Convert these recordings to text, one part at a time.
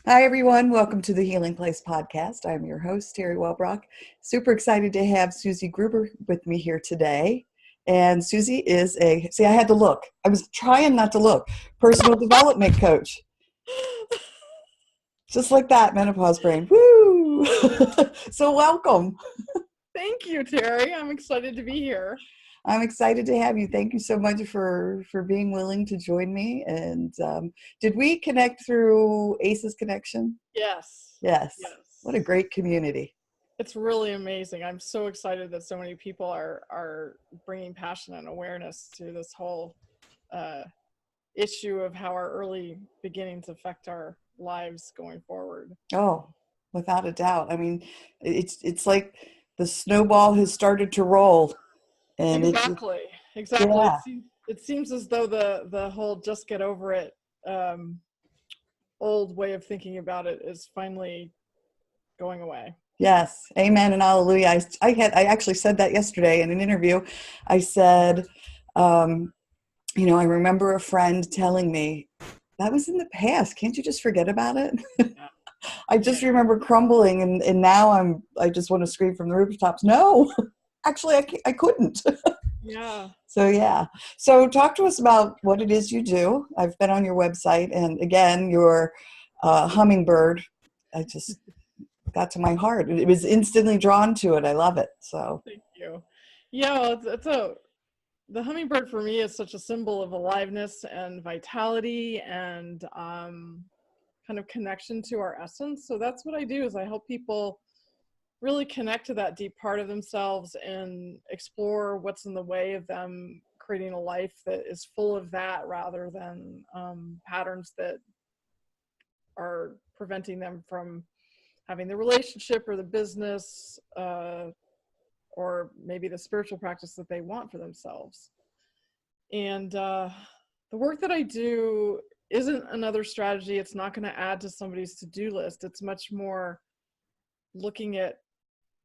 Hi, everyone. Welcome to the Healing Place podcast. I'm your host, Teri Wellbrock. Super excited to have Suzie Gruber with me here today. And Suzie is I had to look. I was trying not to look. Personal development coach. Just like that, menopause brain. Woo! So welcome. Thank you, Terry. I'm excited to be here. I'm excited to have you. Thank you so much for being willing to join me. And did we connect through ACE's connection? Yes. Yes. What a Yes. great community. It's really amazing. I'm so excited that so many people are bringing passion and awareness to this whole uh, issue of how our early beginnings affect our lives going forward. Oh, without a doubt. I mean, it's like the snowball has started to roll, and Exactly. Exactly. yeah, It seems as though the whole just get over it um, old way of thinking about it is finally going away. yes, amen and hallelujah. I actually said that yesterday in an interview. I said, um, I remember a friend telling me that was in the past. Can't you just forget about it? Yeah. I just remember crumbling, and now I just want to scream from the rooftops. No, actually, I couldn't. Yeah. So yeah. So talk to us about what it is you do. I've been on your website, and again, your hummingbird. I just got to my heart. It was instantly drawn to it. I love it. So Thank you. Yeah, well, the hummingbird for me is such a symbol of aliveness and vitality and kind of connection to our essence. So that's what I do is I help people really connect to that deep part of themselves and explore what's in the way of them creating a life that is full of that rather than patterns that are preventing them from having the relationship or the business or maybe the spiritual practice that they want for themselves. And the work that I do isn't another strategy. It's not going to add to somebody's to-do list. It's much more looking at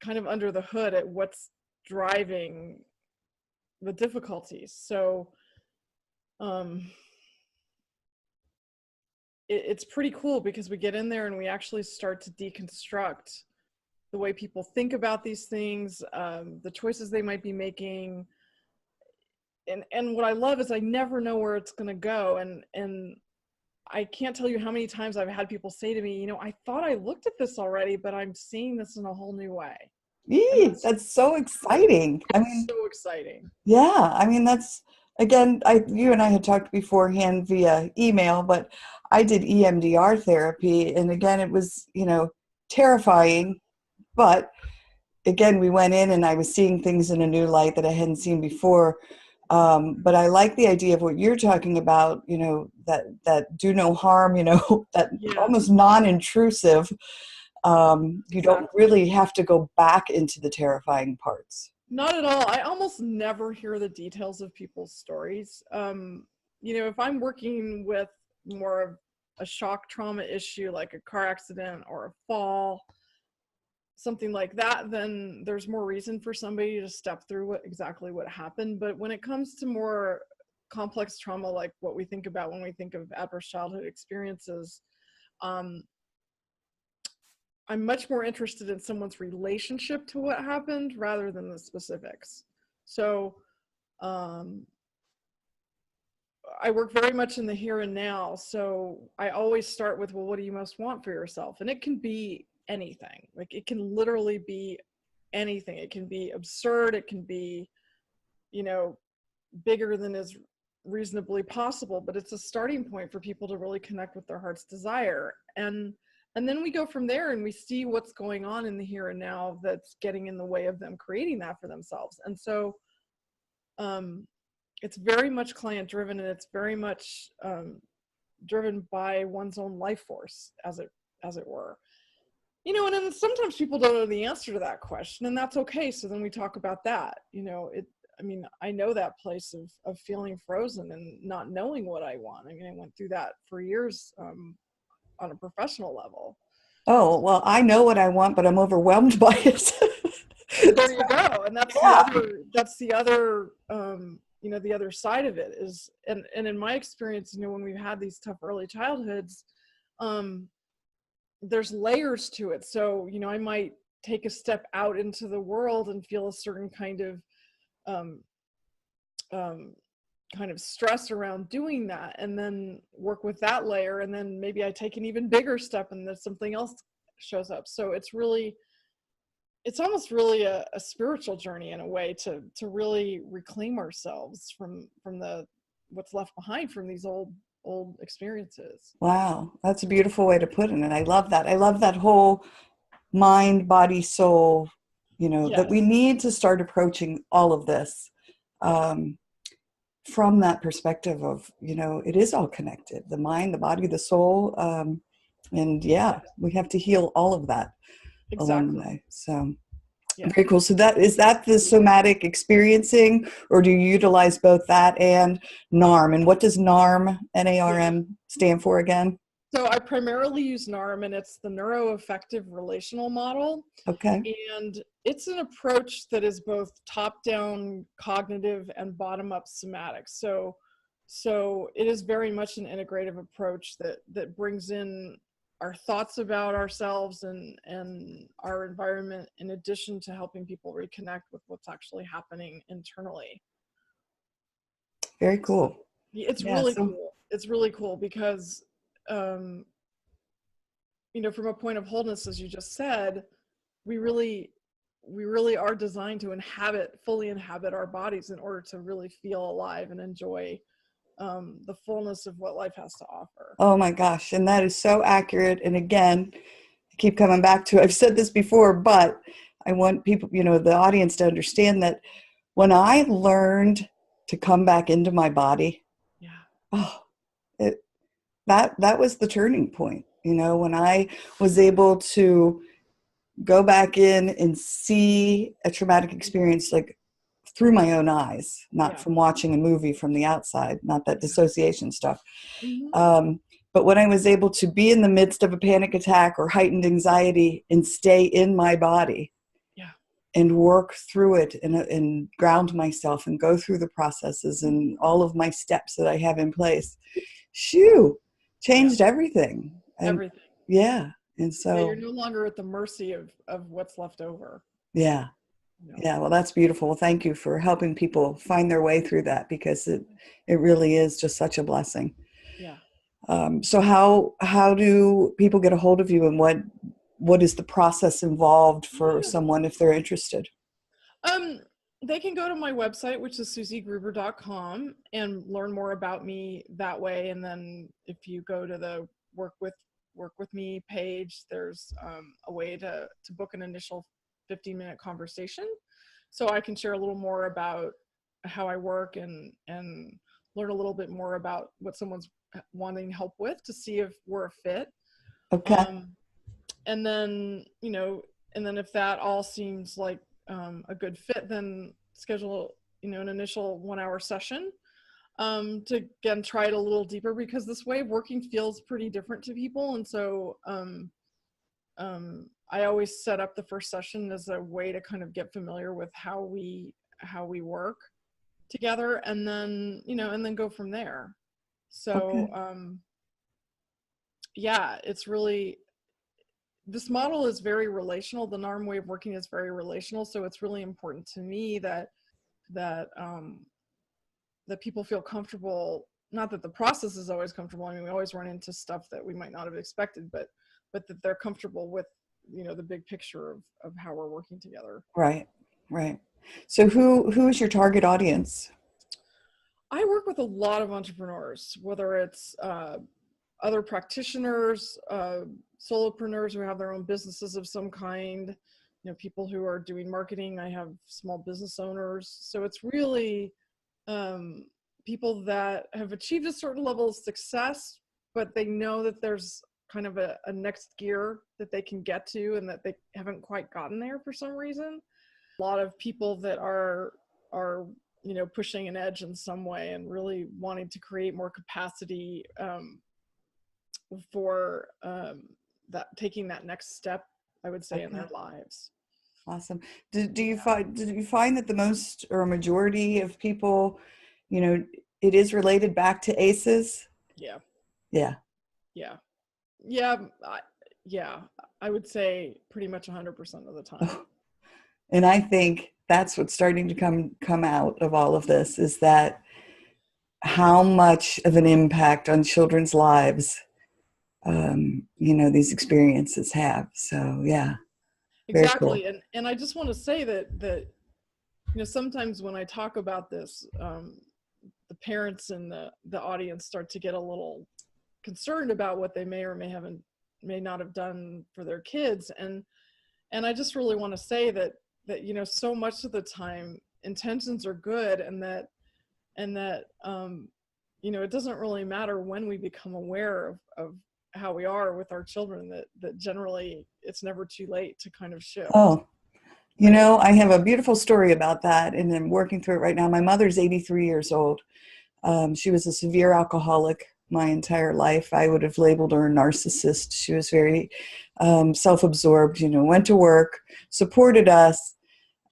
kind of under the hood at what's driving the difficulties. So um, it's pretty cool because we get in there and we actually start to deconstruct the way people think about these things, the choices they might be making. And what I love is I never know where it's going to go. And I can't tell you how many times I've had people say to me, I thought I looked at this already, but I'm seeing this in a whole new way. And that's so exciting. I it's mean, so exciting. yeah. I mean, that's again. You and I had talked beforehand via email, but I did EMDR therapy, and again, it was terrifying, but again, we went in and I was seeing things in a new light that I hadn't seen before. But I like the idea of what you're talking about, that do no harm, that Yeah, almost non-intrusive. You don't exactly. really have to go back into the terrifying parts. Not at all. I almost never hear the details of people's stories. If I'm working with more of a shock trauma issue like a car accident or a fall, something like that, then there's more reason for somebody to step through exactly what happened. But when it comes to more complex trauma, like what we think about when we think of adverse childhood experiences, um, I'm much more interested in someone's relationship to what happened rather than the specifics. So um, I work very much in the here and now. So I always start with, well, what do you most want for yourself? And it can be anything. Like it can literally be anything. It can be absurd. It can be, bigger than is reasonably possible, but it's a starting point for people to really connect with their heart's desire. And then we go from there and we see what's going on in the here and now that's getting in the way of them creating that for themselves. And so it's very much client driven, and it's very much driven by one's own life force, as it were. And then sometimes people don't know the answer to that question, and that's okay. So then we talk about that. I know that place of feeling frozen and not knowing what I want. I mean, I went through that for years on a professional level. Oh, well, I know what I want, but I'm overwhelmed by it. There you go. And Yeah. that's the other the other side of it is, and in my experience, when we've had these tough early childhoods, there's layers to it. So, I might take a step out into the world and feel a certain um, um, kind of stress around doing that, and then work with that layer, and then maybe I take an even bigger step and then something else shows up. So it's almost really a spiritual journey in a way, to really reclaim ourselves from the what's left behind from these old experiences. Wow, that's a beautiful way to put it. And I love that. I love that whole mind, body, soul, that we Yes, need to start approaching all of this um, from that perspective of, it is all connected, the mind, the body, the soul. And yeah, yes, we have to heal all of that along the exactly. way. So Yeah. very cool. So is that the somatic experiencing, or do you utilize both that and NARM? And what does NARM, Yeah. NARM, stand for again? So I primarily use NARM, and it's the Neuroaffective Relational Model. Okay. And it's an approach that is both top-down cognitive and bottom-up somatic. So it is very much an integrative approach that brings in our thoughts about ourselves and our environment, in addition to helping people reconnect with what's actually happening internally. Very So cool. it's Yeah. really So cool. It's really cool because, um, from a point of wholeness, as you just said, we really are designed to fully inhabit our bodies in order to really feel alive and enjoy the fullness of what life has to offer. oh my gosh, and that is so accurate. And again, I keep coming back to, I've said this before, but I want people, the audience to understand that when I learned to come back into my body, Yeah. oh, it, that was the turning point. When I was able to go back in and see a traumatic experience like through my own eyes, not Yeah. from watching a movie from the outside, not that Yeah. dissociation stuff. Hmm. But when I was able to be in the midst of a panic attack or heightened anxiety and stay in my body Yeah. and work through it and ground myself and go through the processes and all of my steps that I have in place, shoo, Yeah. changed everything. And Everything. yeah. And Yeah, you're so, no longer at the mercy of what's left over. yeah. Yeah, well, that's beautiful. Well, thank you for helping people find their way through that, because it really is just such a blessing. Yeah. So how do people get a hold of you, and what is the process involved for Yeah. someone if they're interested? Um, they can go to my website, which is suziegruber.com, and learn more about me that way. And then if you go to the work with me page, there's a way to book an initial 15-minute conversation, so I can share a little more about how I work, and learn a little bit more about what someone's wanting help with, to see if we're a fit. Okay. Um, and then if that all seems like a good fit, then schedule an initial 1 hour session, to again try it a little deeper, because this way of working feels pretty different to people. And so I always set up the first session as a way to kind of get familiar with how we work together, and then go from there. So Okay. yeah, it's really, this model is very relational. The NARM way of working is very relational. So it's really important to me that that people feel comfortable. Not that the process is always comfortable. I mean, we always run into stuff that we might not have expected, but that they're comfortable with the big picture of how we're working together. Right. Right. So who is your target audience? I work with a lot of entrepreneurs, whether it's other practitioners, solopreneurs who have their own businesses of some kind, people who are doing marketing. I have small business owners. So it's really people that have achieved a certain level of success, but they know that there's kind of a next gear that they can get to, and that they haven't quite gotten there for some reason. A lot of people that are pushing an edge in some way, and really wanting to create more capacity for that, taking that next step, I would say, in Okay. their lives. Awesome. Did you find that the most or a majority of people, it is related back to ACEs? Yeah. Yeah. Yeah. Yeah. yeah, I would say pretty much 100% of the time. And I think that's what's starting to come out of all of this, is that how much of an impact on children's lives, these experiences have. So yeah, very cool. Exactly. And I just want to say that sometimes when I talk about this, the parents in the audience start to get a little concerned about what they may or may not have done for their kids. And I just really want to say that so much of the time intentions are good, and that it doesn't really matter when we become aware of how we are with our children, that generally it's never too late to kind of shift. Oh, I have a beautiful story about that, and I'm working through it right now. My mother's 83 years old. She was a severe alcoholic my entire life. I would have labeled her a narcissist. She was very self-absorbed, went to work, supported us,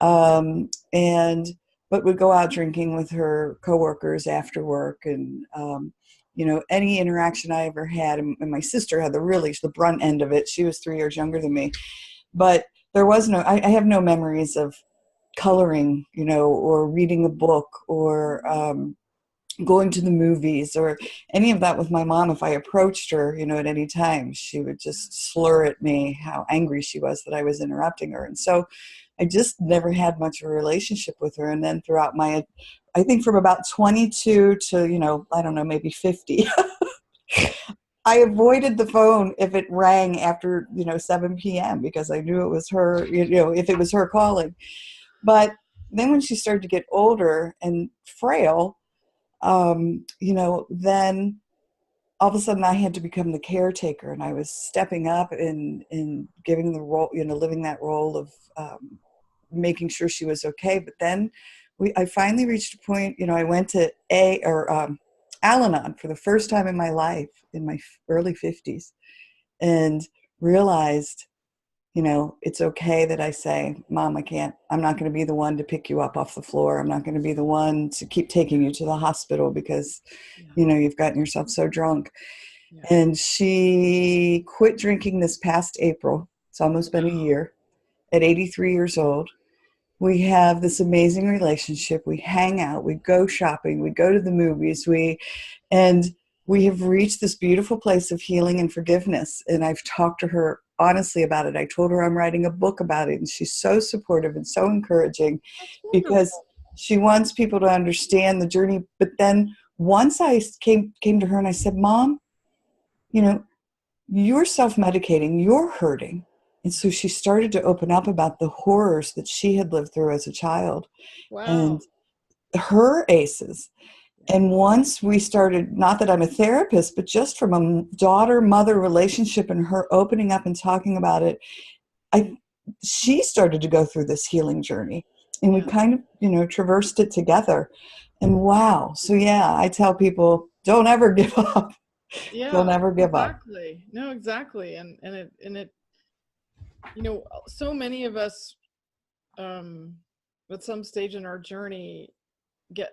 but would go out drinking with her coworkers after work. And, any interaction I ever had, and my sister had the brunt end of it. She was 3 years younger than me. But there was I have no memories of coloring, or reading a book, or going to the movies, or any of that with my mom. If I approached her, at any time, she would just slur at me how angry she was that I was interrupting her. And so I just never had much of a relationship with her. And then throughout I think from about 22 to, I don't know, maybe 50, I avoided the phone if it rang after, 7 p.m. because I knew it was her, if it was her calling. But then when she started to get older and frail, then all of a sudden I had to become the caretaker, and I was stepping up and giving the role, living that role of making sure she was okay. But then I finally reached a point, I went to Al-Anon for the first time in my life in my early 50s, and realized, it's okay that I say, Mom, I'm not going to be the one to pick you up off the floor. I'm not going to be the one to keep taking you to the hospital because, you've gotten yourself so drunk. Yeah. And she quit drinking this past April. It's almost been a year. At 83 years old. We have this amazing relationship. We hang out, we go shopping, we go to the movies, and we have reached this beautiful place of healing and forgiveness. And I've talked to her honestly about it. I told her I'm writing a book about it, and she's so supportive and so encouraging because she wants people to understand the journey. But then once I came to her and I said, Mom, you're self-medicating, you're hurting. And so she started to open up about the horrors that she had lived through as a child. Wow. And her ACEs. And once we started, not that I'm a therapist, but just from a daughter-mother relationship and her opening up and talking about it, she started to go through this healing journey. And we kind of, traversed it together. And wow. So yeah, I tell people, don't ever give up. Yeah, Don't ever give up. Exactly. No, exactly. And it so many of us at some stage in our journey get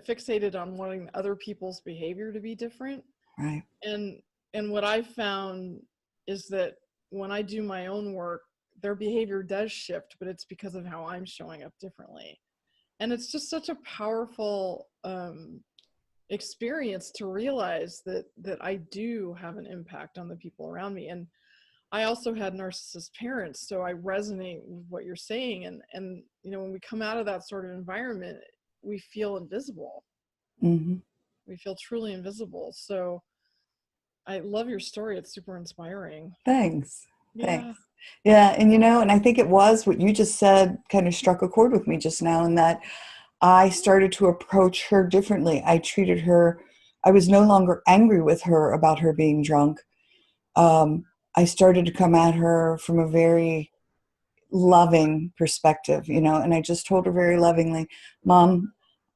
fixated on wanting other people's behavior to be different. Right. And what I found is that when I do my own work, their behavior does shift, but it's because of how I'm showing up differently. And it's just such a powerful experience to realize that I do have an impact on the people around me. And I also had narcissist parents, so I resonate with what you're saying. And when we come out of that sort of environment, we feel invisible. Mm-hmm. We feel truly invisible. So I love your story. It's super inspiring. Thanks. Yeah. Thanks. Yeah. And, and I think it was what you just said kind of struck a chord with me just now, in that I started to approach her differently. I treated her, I was no longer angry with her about her being drunk. I started to come at her from a very loving perspective, and I just told her very lovingly, Mom,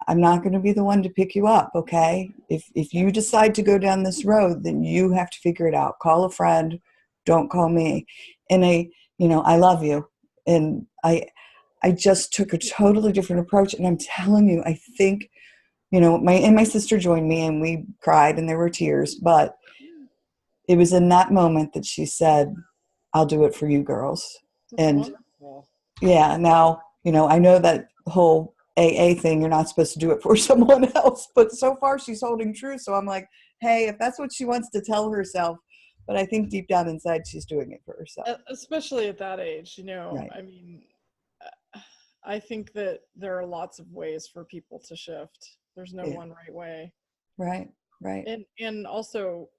I'm not going to be the one to pick you up, okay? If you decide to go down this road, then you have to figure it out. Call a friend, don't call me. And I love you. And I just took a totally different approach. And I'm telling you, I think, my sister joined me and we cried and there were tears, but it was in that moment that she said, I'll do it for you girls. That's And wonderful. yeah, now, I know that whole AA thing, you're not supposed to do it for someone else, but so far she's holding true. So I'm like, hey, if that's what she wants to tell herself, but I think deep down inside she's doing it for herself. Especially at that age, Right. I mean, I think that there are lots of ways for people to shift. There's no Yeah. one right way. Right. Right. And also,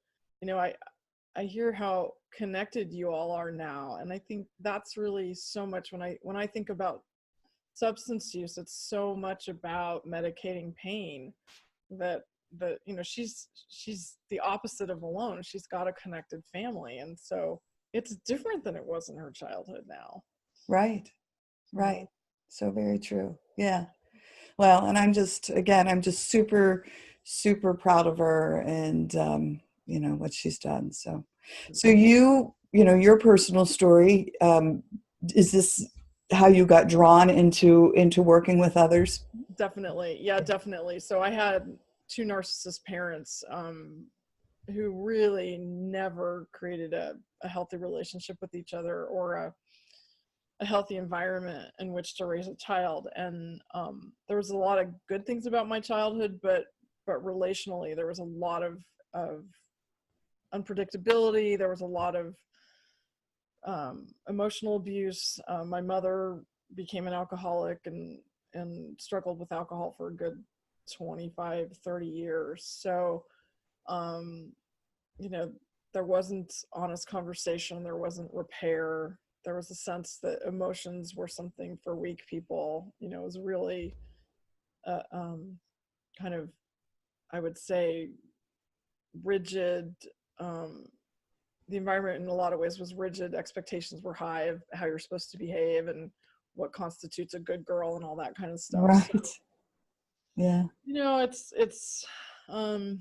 I hear how connected you all are now, and I think that's really so much when I think about substance use, it's so much about medicating pain that she's the opposite of alone. She's got a connected family, and so it's different than it was in her childhood now. Right. Mm. Right. So very true. Yeah. Well, and I'm just super, super proud of her and, what she's done. So your personal story, is this how you got drawn into working with others? Definitely. Yeah, definitely. So I had two narcissist parents who really never created a healthy relationship with each other, or a healthy environment in which to raise a child. And there was a lot of good things about my childhood, but relationally there was a lot of unpredictability. There was a lot of emotional abuse. My mother became an alcoholic and struggled with alcohol for a good 25, 30 years. So, um, you know, there wasn't honest conversation, there wasn't repair. There was a sense that emotions were something for weak people. It was really kind of, I would say, rigid. Um, the environment in a lot of ways was rigid. Expectations were high of how you're supposed to behave and what constitutes a good girl and all that kind of stuff. So, Right. Yeah. it's um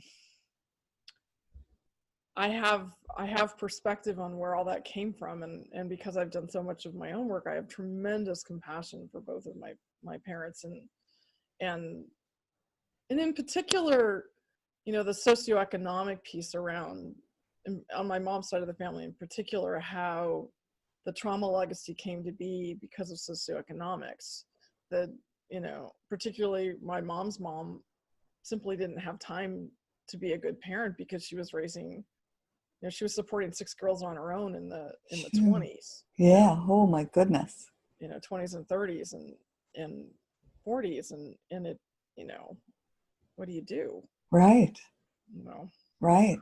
I have perspective on where all that came from, and because I've done so much of my own work, I have tremendous compassion for both of my parents, and in particular, the socioeconomic piece around, on my mom's side of the family in particular, how the trauma legacy came to be because of socioeconomics. That, particularly my mom's mom simply didn't have time to be a good parent because she was raising, she was supporting 6 girls on her own in the Phew. 20s, Yeah. Oh my goodness. 20s and 30s and 40s, and it, what do you do? Right. You know. Right.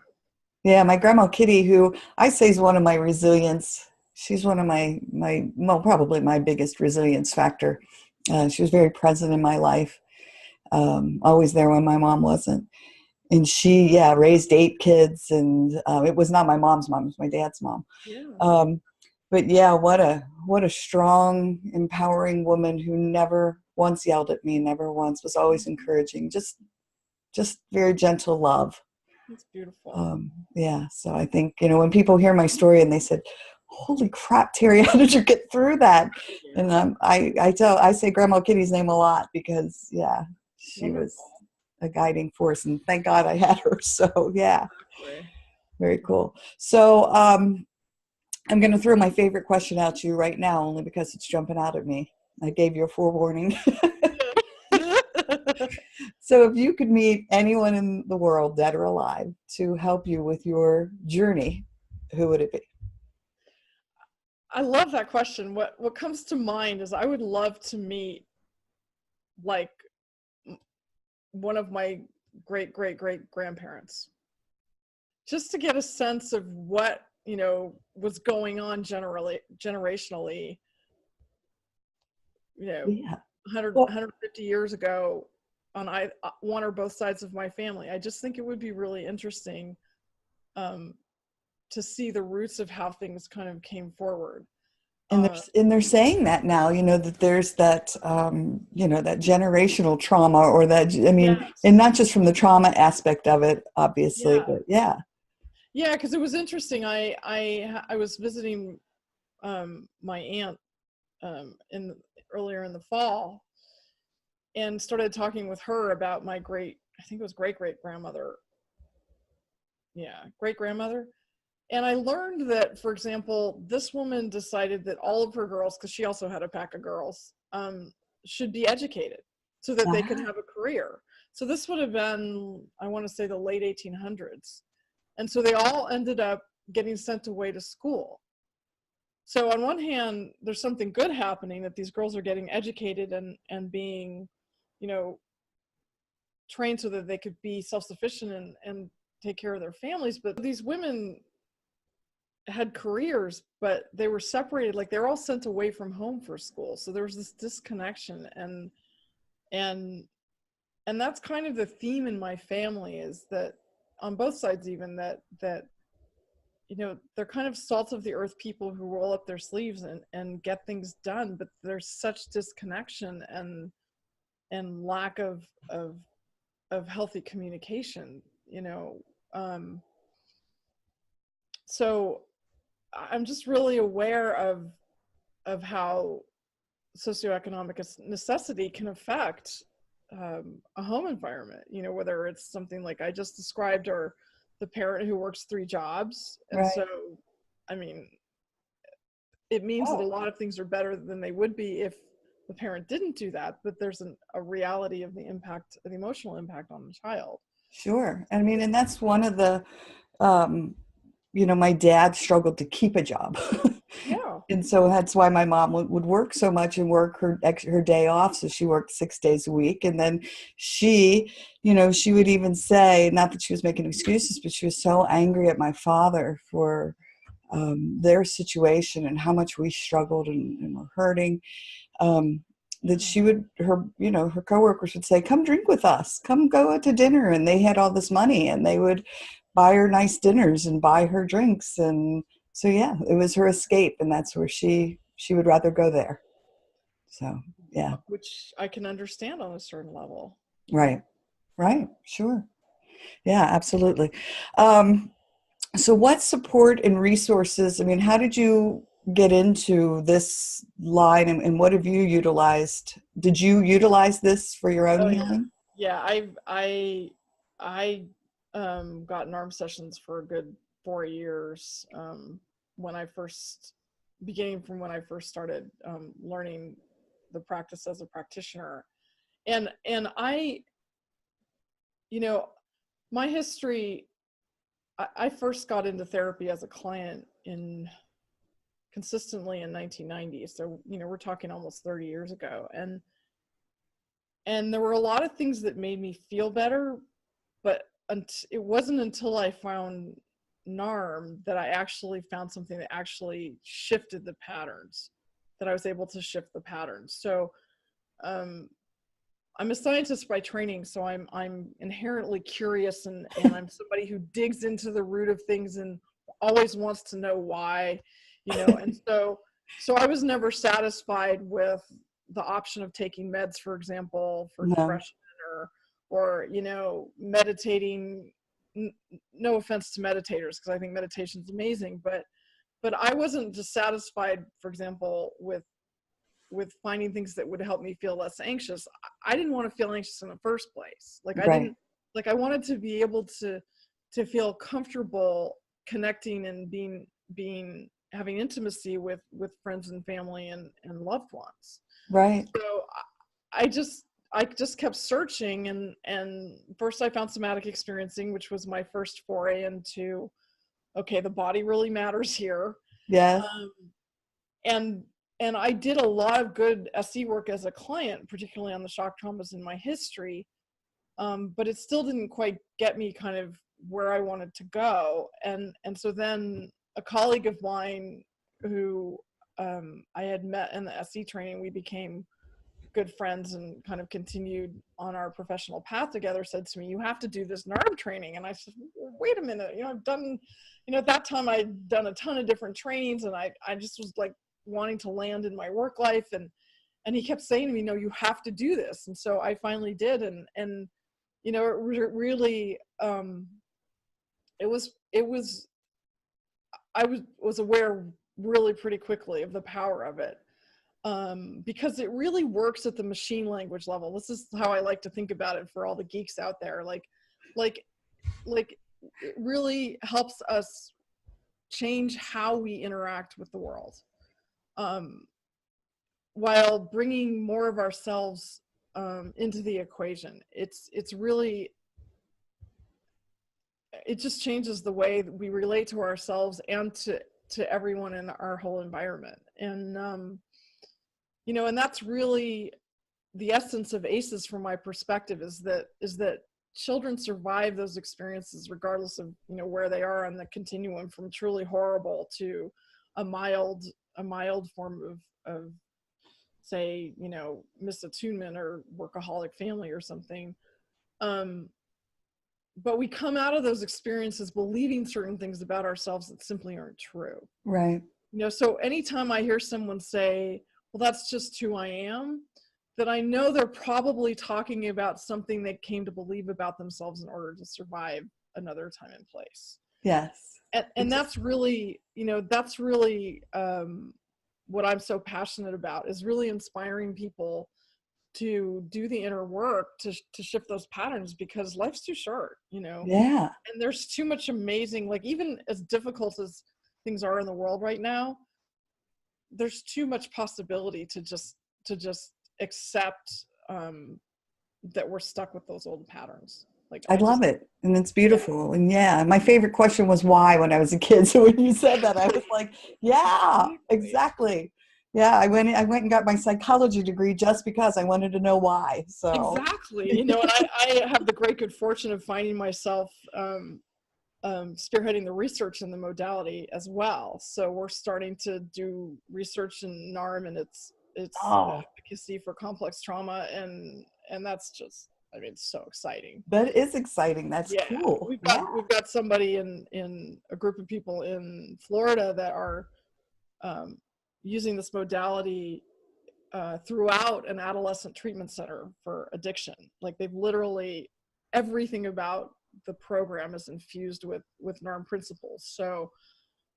Yeah. My grandma Kitty, who I say is one of my resilience, she's one of well, probably my biggest resilience factor. She was very present in my life, always there when my mom wasn't. And she, yeah, raised 8 kids, and it was not my mom's mom; it was my dad's mom. Yeah. But yeah, what a strong, empowering woman who never once yelled at me, never once, was always encouraging, just very gentle love. It's beautiful. Yeah, so I think when people hear my story and they said, "Holy crap, Teri, how did you get through that?" Yeah. And I say Grandma Kitty's name a lot because yeah, she was Wonderful. a guiding force, and thank God I had her. So yeah, Exactly. very cool. So I'm going to throw my favorite question out to you right now, only because it's jumping out at me. I gave you a forewarning. Yeah. So if you could meet anyone in the world, dead or alive, to help you with your journey, who would it be? I love that question. What comes to mind is I would love to meet, like, one of my great great great grandparents, just to get a sense of what was going on generationally, you know Yeah. 100 Well, 150 years ago, on one or both sides of my family. I just think it would be really interesting, um, to see the roots of how things kind of came forward. uh, and they're saying that now, that there's that, that generational trauma, or that, I mean, and yes. not just from the trauma aspect of it, obviously, Yeah. but yeah. Yeah, because it was interesting. I was visiting my aunt in earlier in the fall, and started talking with her about my I think it was great great grandmother. Yeah, great grandmother. And I learned that, for example, this woman decided that all of her girls, because she also had a pack of girls, should be educated so that they could Ah, have a career. So this would have been, I want to say, the late 1800s. And so they all ended up getting sent away to school. So on one hand, there's something good happening, that these girls are getting educated and being, you know, trained so that they could be self-sufficient and take care of their families. But these women had careers, but they were separated, like they're all sent away from home for school. So there was this disconnection, and and that's kind of the theme in my family, is that on both sides, even that you know, they're kind of salt of the earth people who roll up their sleeves and get things done, but there's such disconnection and lack of healthy communication, you know. So I'm just really aware of how socioeconomic necessity can affect a home environment, you know, whether it's something like I just described, or the parent who works 3 jobs. And right. so, I mean, it means that a Oh, lot of things are better than they would be if the parent didn't do that, but there's a reality of the impact, the emotional impact on the child. sure. I mean, and that's one of the, um, you know, my dad struggled to keep a job. Yeah. And so that's why my mom would work so much and work her day off. So she worked 6 days a week. And then she, you know, she would even say, not that she was making excuses, but she was so angry at my father for their situation and how much we struggled and were hurting, that Yeah. she would, you know, her coworkers would say, come drink with us, come go out to dinner. And they had all this money and they would buy her nice dinners and buy her drinks. And so, yeah, it was her escape. And that's where she would rather go there. So, yeah, Which I can understand on a certain level, you right, know. right, sure. Yeah, absolutely. Um, So what support and resources, I mean, how did you get into this line and what have you utilized? Did you utilize this for your own Oh yeah. healing? Yeah, I got NARM sessions for a good 4 years, when I first, beginning from when I first started learning the practice as a practitioner. And I, you know, my history, I first got into therapy as a client in consistently in 1990. So, you know, we're talking almost 30 years ago. And there were a lot of things that made me feel better, but it wasn't until I found NARM that I actually found something that actually shifted the patterns, that I was able to shift the patterns. So um, I'm a scientist by training, so I'm inherently curious, and I'm somebody who digs into the root of things and always wants to know why, you know. And so I was never satisfied with the option of taking meds, for example, for No, depression, or you know, meditating. No offense to meditators, because I think meditation is amazing, but I wasn't dissatisfied, for example, with finding things that would help me feel less anxious. I didn't want to feel anxious in the first place. Like I right, didn't, like I wanted to be able to feel comfortable connecting and being having intimacy with friends and family and loved ones. right. So I just kept searching, and first I found somatic experiencing, which was my first foray into, okay, the body really matters here. Yes, Um, and and I did a lot of good SE work as a client, particularly on the shock traumas in my history, but it still didn't quite get me kind of where I wanted to go. And so then a colleague of mine who I had met in the SE training, we became good friends and kind of continued on our professional path together, said to me, you have to do this NARM training. And I said, wait a minute, you know, I've done, you know, at that time I'd done a ton of different trainings, and I just was like wanting to land in my work life. And he kept saying to me, no, you have to do this. And so I finally did. And you know, it really, it was, I was aware really pretty quickly of the power of it, because it really works at the machine language level. This is how I like to think about it for all the geeks out there. Like, like it really helps us change how we interact with the world, while bringing more of ourselves into the equation. It's really, it just changes the way that we relate to ourselves and to everyone in our whole environment. And and that's really the essence of ACEs from my perspective, is that children survive those experiences regardless of where they are on the continuum, from truly horrible to a mild form of say misattunement or workaholic family or something. But we come out of those experiences believing certain things about ourselves that simply aren't true. Right. So anytime I hear someone say, well, that's just who I am, that I know they're probably talking about something they came to believe about themselves in order to survive another time and place. Yes. And that's really, what I'm so passionate about, is really inspiring people to do the inner work to shift those patterns, because life's too short, Yeah. and there's too much amazing, like, even as difficult as things are in the world right now, there's too much possibility to just accept that we're stuck with those old patterns. Like, I love it. And it's beautiful. And yeah, my favorite question was why when I was a kid. So when you said that, I was like, yeah, exactly. Yeah, I went and got my psychology degree just because I wanted to know why. So exactly, and I have the great good fortune of finding myself spearheading the research in the modality as well. So we're starting to do research in NARM and its advocacy for complex trauma, and that's just, it's so exciting. That is exciting. That's cool. We've got somebody in a group of people in Florida that are using this modality throughout an adolescent treatment center for addiction. Like, they've literally, everything about the program is infused with NARM principles. So,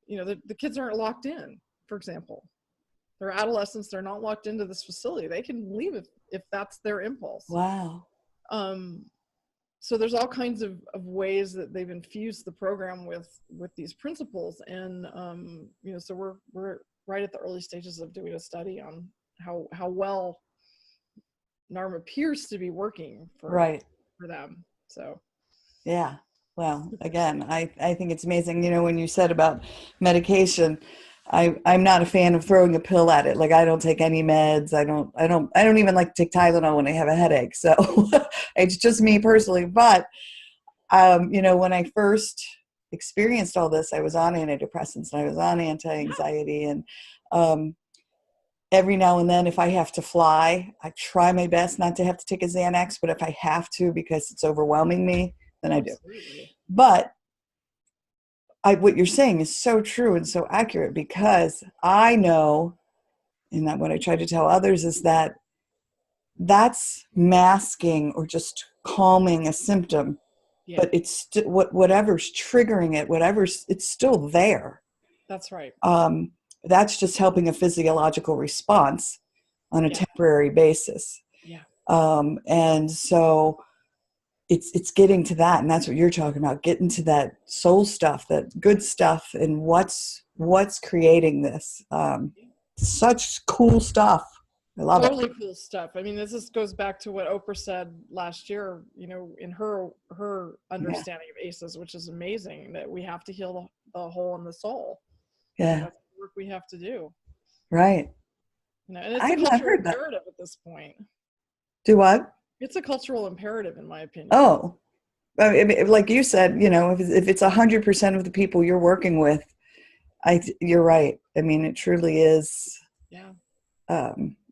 the kids aren't locked in, for example. They're adolescents, they're not locked into this facility. They can leave if that's their impulse. Wow. So there's all kinds of ways that they've infused the program with these principles. And, so we're right at the early stages of doing a study on how well NARM appears to be working for them. So. Yeah. Well, again, I think it's amazing. When you said about medication, I'm not a fan of throwing a pill at it. Like, I don't take any meds. I don't even like to take Tylenol when I have a headache. So it's just me personally. But, when I first experienced all this, I was on antidepressants and I was on anti-anxiety, and every now and then, if I have to fly, I try my best not to have to take a Xanax, but if I have to, because it's overwhelming me, then I do. But what you're saying is so true and so accurate, because I know, and that what I try to tell others is that that's masking or just calming a symptom, but it's whatever's triggering it, it's still there. That's right. That's just helping a physiological response on a temporary basis. Yeah. And so it's getting to that, and that's what you're talking about, getting to that soul stuff, that good stuff, and what's creating this. Such cool stuff. I love it. Totally cool stuff. This just goes back to what Oprah said last year, in her understanding of ACEs, which is amazing, that we have to heal the hole in the soul. Yeah. That's the work we have to do. Right. And it's a cultural imperative at this point. Do what? It's a cultural imperative, in my opinion. Oh, like you said, if it's 100% of the people you're working with, you're right. It truly is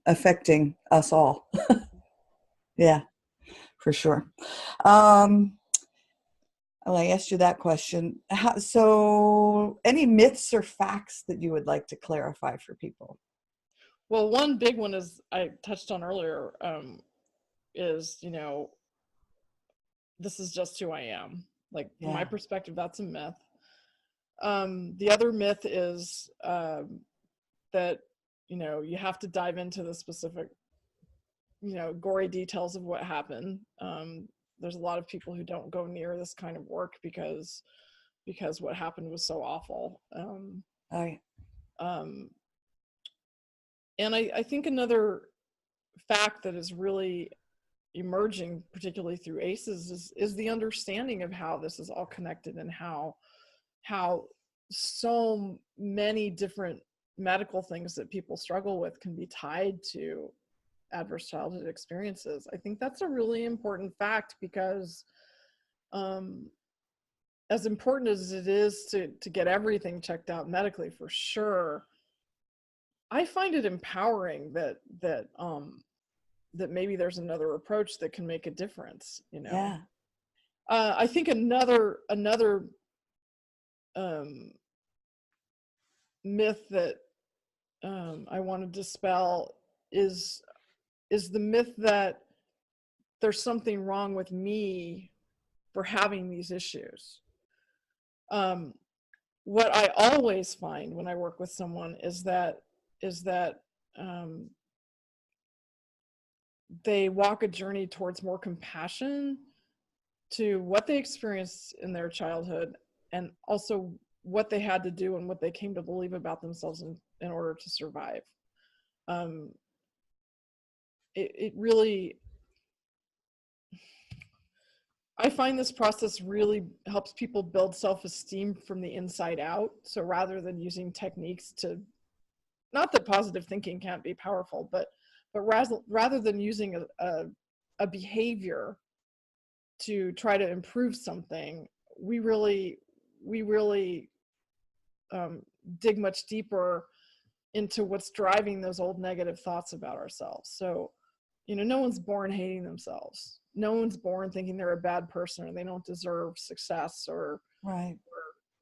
affecting us all. Yeah, for sure. Well, I asked you that question. So any myths or facts that you would like to clarify for people? Well, one big one is, I touched on earlier, is, this is just who I am. Like, from my perspective, that's a myth. The other myth is that, you have to dive into the specific, gory details of what happened. There's a lot of people who don't go near this kind of work because because what happened was so awful. And I think another fact that is really emerging, particularly through ACEs, is the understanding of how this is all connected, and how so many different medical things that people struggle with can be tied to adverse childhood experiences. I think that's a really important fact, because as important as it is to get everything checked out medically, for sure, I find it empowering that maybe there's another approach that can make a difference, you know. Yeah. I think another myth that I want to dispel is the myth that there's something wrong with me for having these issues. What I always find when I work with someone is that they walk a journey towards more compassion to what they experienced in their childhood, and also what they had to do and what they came to believe about themselves in order to survive. It really, I find this process really helps people build self-esteem from the inside out. So rather than using techniques to, not that positive thinking can't be powerful, but rather than using a behavior to try to improve something, we really dig much deeper into what's driving those old negative thoughts about ourselves. So, you know, no one's born hating themselves. No one's born thinking they're a bad person or they don't deserve success, or Right.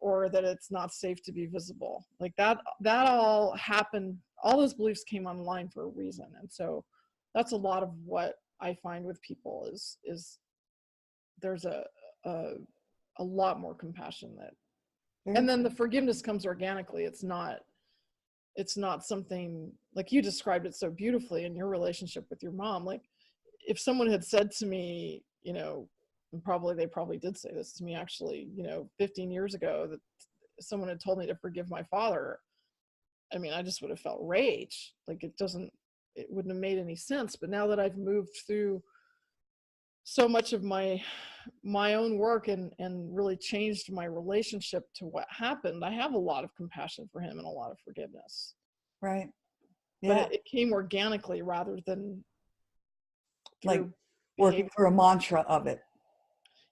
or that it's not safe to be visible. Like that all happened. All those beliefs came online for a reason. And so that's a lot of what I find with people is there's a lot more compassion that, and then the forgiveness comes organically. It's not something, like you described it so beautifully in your relationship with your mom. Like if someone had said to me, you know, and they probably did say this to me actually, you know, 15 years ago, that someone had told me to forgive my father, I mean, I just would have felt rage. Like it wouldn't have made any sense. But now that I've moved through so much of my own work and really changed my relationship to what happened, I have a lot of compassion for him and a lot of forgiveness. Right. Yeah. But it came organically rather than like working through a mantra of it.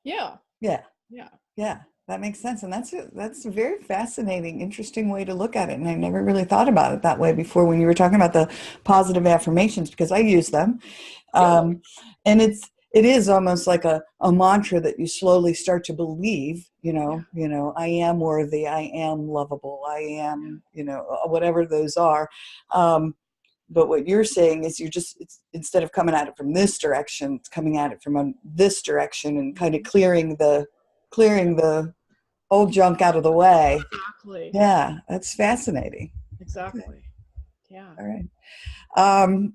Yeah. Yeah. Yeah. Yeah. That makes sense. And that's a very fascinating, interesting way to look at it. And I never really thought about it that way before when you were talking about the positive affirmations, because I use them. And it is almost like a mantra that you slowly start to believe, you know, I am worthy, I am lovable, I am, you know, whatever those are. But what you're saying is it's instead of coming at it from this direction, it's coming at it from this direction and kind of clearing the old junk out of the way. Exactly. Yeah, that's fascinating. Exactly. Yeah. All right.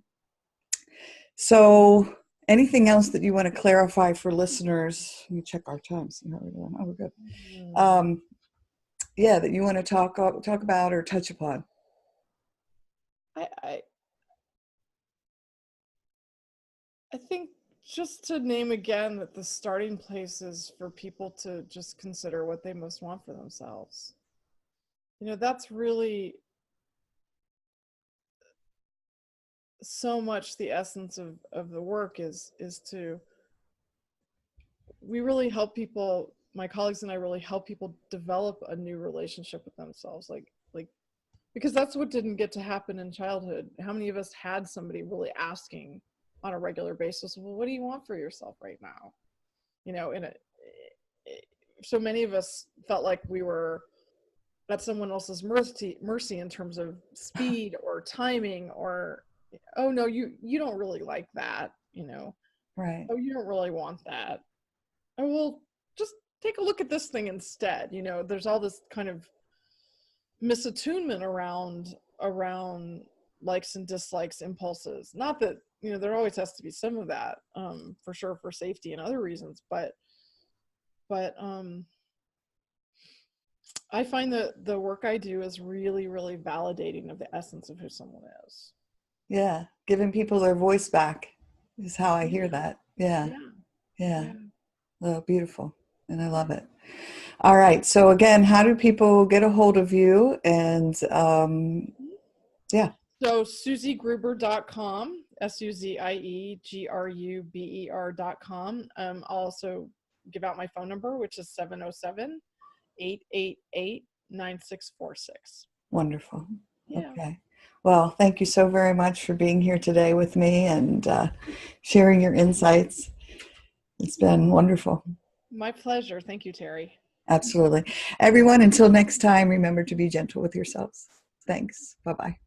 So anything else that you want to clarify for listeners? Let me check our time, see how we're doing. Oh, we're good. Yeah, that you want to talk about or touch upon. I think just to name again that the starting place is for people to just consider what they most want for themselves. You know, that's really so much the essence of the work is to, we really help people, my colleagues and I really help people develop a new relationship with themselves. Like, because that's what didn't get to happen in childhood. How many of us had somebody really asking on a regular basis, well, what do you want for yourself right now? You know, so many of us felt like we were at someone else's mercy in terms of speed or timing, or, oh no, you don't really like that, you know. Right. Oh, you don't really want that. Oh, well, just take a look at this thing instead. You know, there's all this kind of misattunement around likes and dislikes, impulses. Not that, you know, there always has to be some of that, for sure, for safety and other reasons, but I find that the work I do is really, really validating of the essence of who someone is. Yeah, giving people their voice back is how I hear Yeah. that. Yeah, Yeah. yeah. Yeah. Oh, beautiful. And I love it. All right. So again, how do people get a hold of you? And yeah. So SuzieGruber.com, SuzieGruber.com. I'll also give out my phone number, which is 707-888-9646. Wonderful. Yeah. Okay. Well, thank you so very much for being here today with me and sharing your insights. It's been wonderful. My pleasure. Thank you, Teri. Absolutely. Everyone, until next time, remember to be gentle with yourselves. Thanks. Bye-bye.